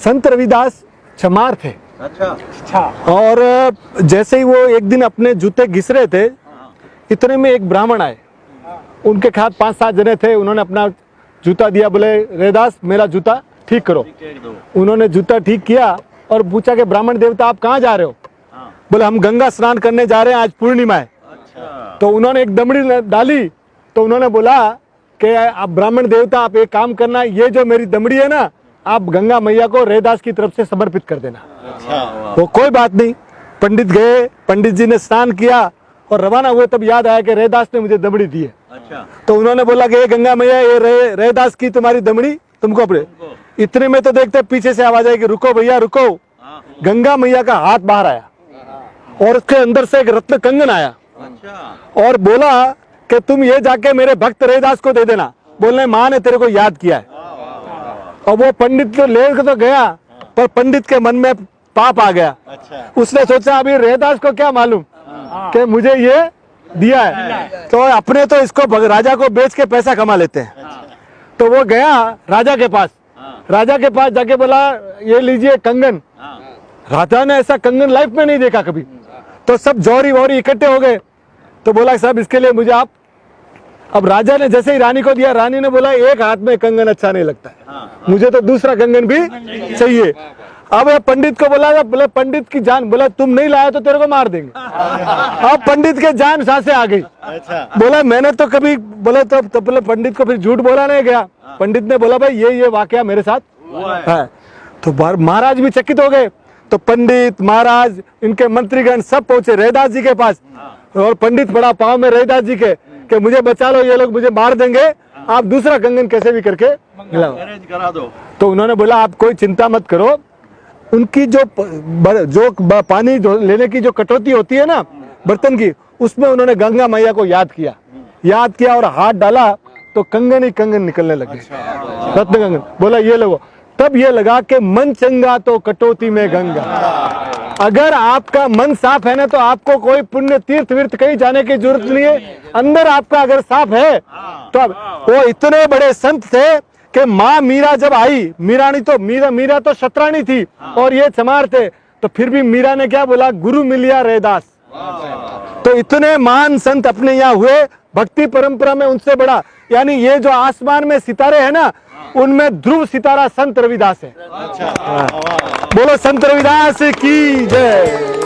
संत रविदास चमार थे। अच्छा। और जैसे ही वो एक दिन अपने जूते घिस रहे थे, इतने में एक ब्राह्मण आए। उनके साथ 5-7 जने थे। उन्होंने अपना जूता दिया, बोले रविदास मेरा जूता ठीक करो। उन्होंने जूता ठीक किया और पूछा कि ब्राह्मण देवता आप कहाँ जा रहे हो? बोले हम गंगा स्नान करने जा रहे हैं, आज पूर्णिमा है। तो उन्होंने एक दमड़ी डाली। तो उन्होंने बोला कि आप ब्राह्मण देवता आप एक काम करना, ये जो मेरी दमड़ी है ना, आप गंगा मैया को रविदास की तरफ से समर्पित कर देना। वो कोई बात नहीं। पंडित गए, पंडित जी ने स्नान किया और रवाना हुए। तब याद आया कि रविदास ने मुझे दमड़ी दी है। तो उन्होंने बोला कि ये गंगा मैया, ये रविदास की तुम्हारी दमड़ी तुमको अपने। इतने में तो देखते पीछे से आवाज आई कि रुको भैया रुको। गंगा मैया का हाथ बाहर आया और उसके अंदर से एक रत्न कंगन आया और बोला कि तुम ये जाके मेरे भक्त रविदास को दे देना। बोलने माँ ने तेरे को याद किया है। और वो पंडित को लेकर तो गया, पर पंडित के मन में पाप आ गया। उसने सोचा अभी रविदास को क्या मालूम कि मुझे ये दिया है, तो अपने तो इसको राजा को बेच के पैसा कमा लेते हैं। तो वो गया राजा के पास। राजा के पास जाके बोला ये लीजिए कंगन। राजा ने ऐसा कंगन लाइफ में नहीं देखा कभी। तो सब जौहरी वौहरी इकट्ठे हो गए। तो बोला साहब इसके लिए मुझे आप। अब राजा ने जैसे ही रानी को दिया, रानी ने बोला एक हाथ में कंगन अच्छा नहीं लगता है, मुझे तो दूसरा कंगन भी चाहिए। अब पंडित को बोला, बोले पंडित की जान, बोला तुम नहीं लाया तो तेरे को मार देंगे। अब पंडित के जान सांसें आ गई। बोला मैंने तो कभी, बोले तो बोले पंडित को फिर झूठ बोला नहीं गया। पंडित ने बोला भाई ये वाकया मेरे साथ है। तो महाराज भी चकित हो गए। तो पंडित महाराज इनके मंत्रीगण सब पहुंचे रविदास जी के पास। और पंडित बड़ा पाँव में रविदास जी के कि मुझे बचा लो, ये लोग मुझे मार देंगे, आप दूसरा कंगन कैसे भी करके करा दो। तो उन्होंने बोला आप कोई चिंता मत करो। उनकी जो पानी लेने की जो कटौती होती है ना बर्तन की, उसमें उन्होंने गंगा मैया को याद किया और हाथ डाला तो कंगन ही कंगन निकलने लगे, रत्न कंगन। बोला ये लोगो। तब ये लगा कि मन चंगा तो कटौती में गंगा। अगर आपका मन साफ है ना, तो आपको कोई पुण्य तीर्थ विर्थ कहीं जाने की जरूरत नहीं है। अंदर आपका अगर साफ है तो अब वो इतने बड़े संत थे कि माँ मीरा जब आई, मीरा तो शतरानी थी और ये चमार थे, तो फिर भी मीरा ने क्या बोला, गुरु मिलिया रविदास। तो इतने महान संत अपने यहाँ हुए। भक्ति परंपरा में उनसे बड़ा, यानी ये जो आसमान में सितारे हैं ना, उनमें ध्रुव सितारा संत रविदास है। बोलो संत रविदास की जय।